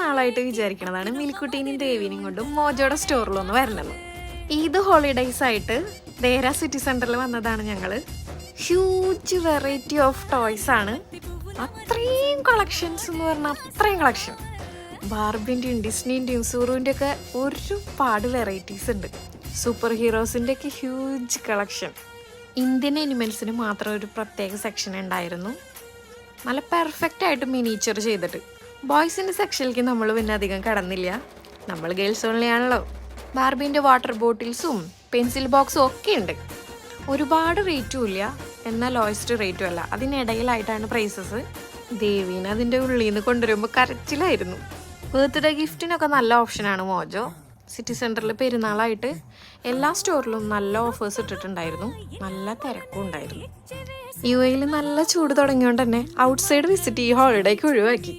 നാളായിട്ട് വിചാരിക്കണതാണ് മിൽക്കുട്ടീനെയും ദേവീനെയും കൊണ്ടും മോജോയുടെ സ്റ്റോറിലൊന്ന് വരണത്. ഈദ് ഹോളിഡേയ്സ് ആയിട്ട് ദേര സിറ്റി സെന്ററിൽ വന്നതാണ് ഞങ്ങൾ. ഹ്യൂജ് വെറൈറ്റി ഓഫ് ടോയ്സ് ആണ്. അത്രയും കളക്ഷൻസ് എന്ന് പറഞ്ഞാൽ അത്രയും കളക്ഷൻ. ബാർബിൻ്റെയും ഡിസ്നിൻ്റെയും സൂറുവിൻ്റെ ഒക്കെ ഒരുപാട് വെറൈറ്റീസ് ഉണ്ട്. സൂപ്പർ ഹീറോസിൻ്റെ ഒക്കെ ഹ്യൂജ് കളക്ഷൻ. ഇന്ത്യൻ അനിമൽസിന് മാത്രം ഒരു പ്രത്യേക സെക്ഷൻ ഉണ്ടായിരുന്നു, നല്ല പെർഫെക്റ്റ് ആയിട്ട് മിനിച്ചർ ചെയ്തിട്ട്. ബോയ്സിൻ്റെ സെക്ഷനിലേക്ക് നമ്മൾ പിന്നെ അധികം കടന്നില്ല, നമ്മൾ ഗേൾസ് ഓൺലി ആണല്ലോ. ബാർബിൻ്റെ വാട്ടർ ബോട്ടിൽസും പെൻസിൽ ബോക്സും ഒക്കെ ഉണ്ട്. ഒരുപാട് റേറ്റും ഇല്ല, എന്നാൽ ലോയസ്റ്റ് റേറ്റും അല്ല, അതിനിടയിലായിട്ടാണ് പ്രൈസസ്. ദേവീനെ അതിൻ്റെ ഉള്ളിൽ നിന്ന് കൊണ്ടുവരുമ്പോൾ കരച്ചിലായിരുന്നു. ബർത്ത്ഡേ ഗിഫ്റ്റിനൊക്കെ നല്ല ഓപ്ഷനാണ് മോജോ. സിറ്റി സെൻറ്ററിൽ പെരുന്നാളായിട്ട് എല്ലാ സ്റ്റോറിലും നല്ല ഓഫേഴ്സ് ഇട്ടിട്ടുണ്ടായിരുന്നു, നല്ല തിരക്കും ഉണ്ടായിരുന്നു. യു എയിൽ നല്ല ചൂട് തുടങ്ങിയോണ്ട് തന്നെ ഔട്ട്സൈഡ് വിസിറ്റ് ഈ ഹോളിഡേക്ക് ഒഴിവാക്കി.